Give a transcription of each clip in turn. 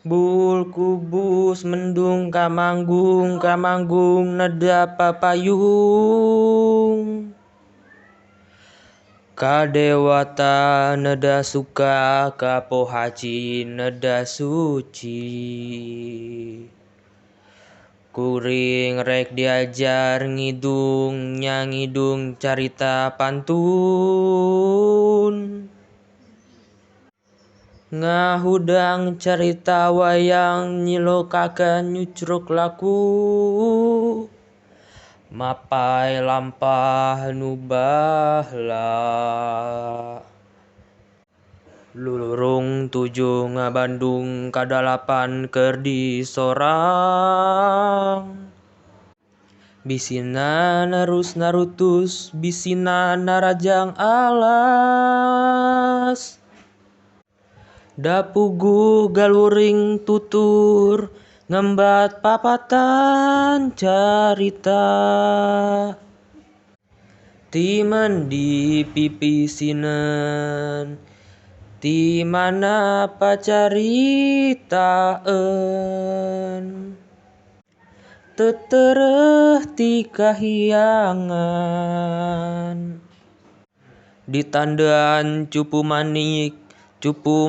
Bul kubus mendung kamanggung neda papayung. Kadewata neda suka kapohaci neda suci. Kuring rek diajar ngidung nyangidung carita pantun. Ngahudang carita wayang nyilokakan nyucruk laku. Mapai lampah nubahla. Lurung tujuh ngabandung kadalapan keur di sorang. Bisina narus narutus bisina narajang alas. Dapugu galuring tutur ngembat papatan carita. Timan di pipisinen ti mana pacaritaan. Tetereh ti kahiyangan. Ditandaan cupu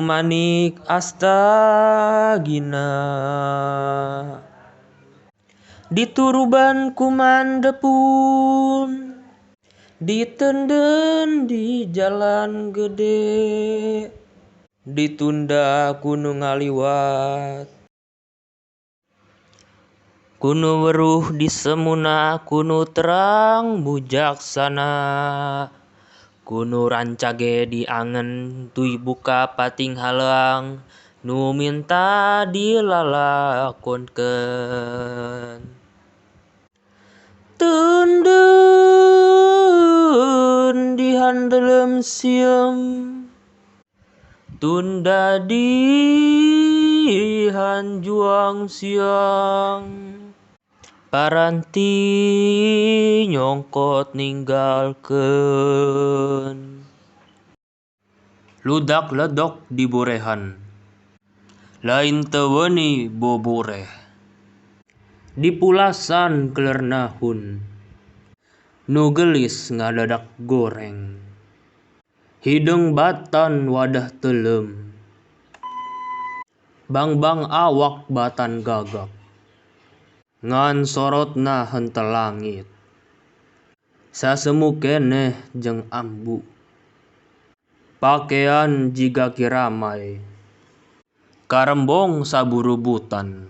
manik astagina. Dituruban kumandepun. Ditenden di jalan gede. Ditunda kuno ngaliwat. Kuno weruh di semuna kuno terang bujaksana. Kuno rancage di angen tui buka pating halang nu minta dilalakonkeun. Tundun di handelem sieum. Tunda di hanjuang siang. Paranti nyongkot ninggalkeun. Ludak ledok di borehan. Lain teu weuni boboreh. Di pulasan kelernahun. Nu gelis ngadadak goreng. Hideung batan wadah telem. Bangbang awak batan gagak. Ngan sorotna henteu langit. Sasemu keneh jeung ambu. Pakean jiga kiramai. Karembong saburubutan.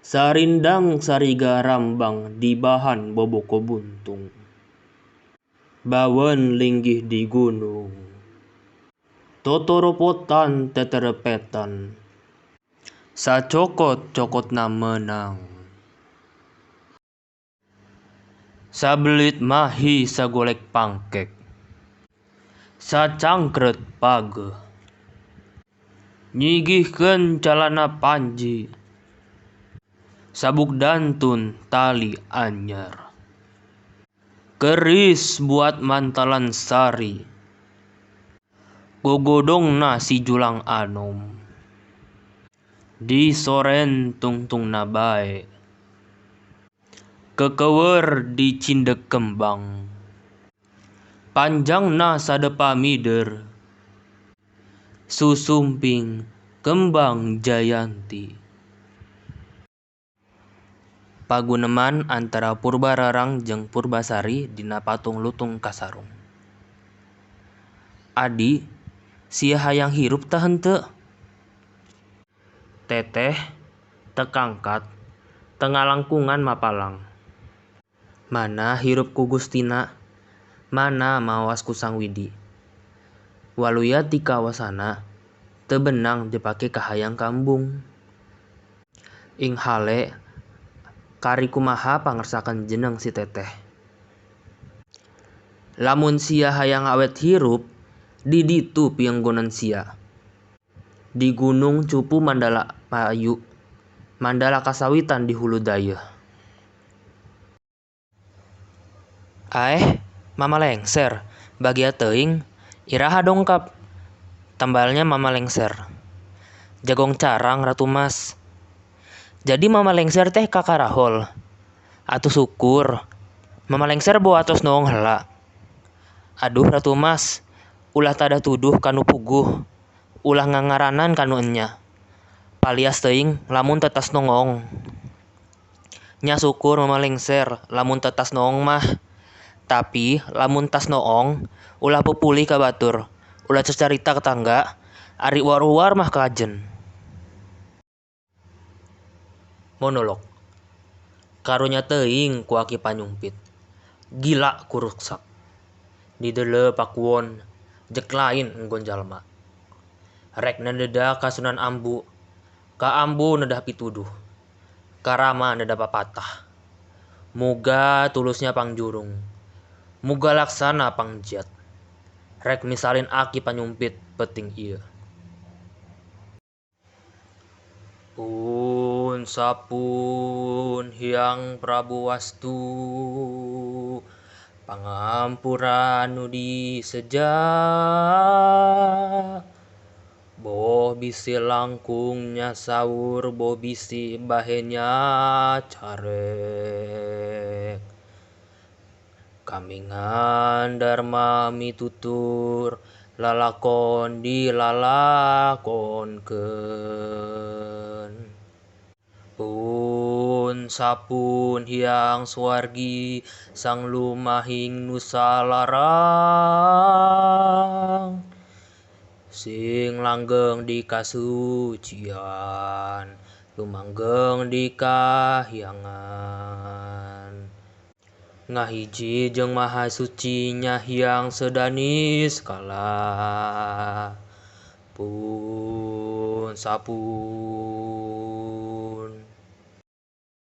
Sarindang sariga rambang di bahan boboko buntung. Bawen linggih di gunung. Totoropotan teterepetan. Sacokot-cokotna menang. Sabelit mahi sagolek pangkek. Sacangkret pageh. Nyigihkeun calana panji. Sabuk dantun tali anyar. Keris buat mantalan sari. Gogodongna si julang anom. Di soren tungtungna bae. Kekeueur di cindek kembang. Panjangna sadepa mider. Susumping kembang jayanti. Paguneman antara Purbararang jeung Purbasari dina patung lutung kasarung. Adi, sia hayang hirup tah henteu? Teteh teu kangkat teu ngalangkungan mapalang. Mana hirup ku Gustina, mana maos ku Sang Widi. Waluya ti kawasana teu benang dipake kahayang kambung. Ing hale kari kumaha pangarsakeun jeneng si teteh. Lamun sia hayang awet hirup, di ditu pienggonan sia. Di gunung cupu Mandala Payu, Mandala Kasawitan di hulu dayeuh. Mama lengser, bagia teuing, iraha dongkap. Tambalnya mama lengser. Jagong carang Ratu Mas. Jadi Mama Lengser teh kakarahol. Atuh syukur. Mama Lengser bawa atos noong hela. Aduh Ratu Mas, ulah tada tuduh kanu puguh. Ulah ngangaranan kanu enya. Palias teuing lamun tetas nongong. Nya syukur Mama Lengser lamun tetas noong mah. Tapi lamun tas noong ulah pepulih ka batur. Ulah cerita ke tangga. Ari war-war mah kajen. Monolog. Karunya teuing ku Aki Panyumpit. Gila ku ruksak. Dideuleu pakuon jek lain enggon jalma. Rek nadeda ka Sunan Ambu. Ka Ambu nedah pituduh. Ka Rama nedah papatah. Muga tulusnya pangjurung. Muga laksana pangjiat. Rek misalin Aki Panyumpit penting ieu. Pun sapun Hyang Prabu Wastu pangampura nu diseja boh bisi langkungnya saur boh bisi bahenya carek kamingan Dharma mitutur lalakon dilalakonkeun. Pun sapun Hyang Swargi sang lumahing nusa larang sing langgeng di kasucian lumanggeng di kahyangan ngahiji jeung maha suci nya Hyang Sedani skala. Pun sapun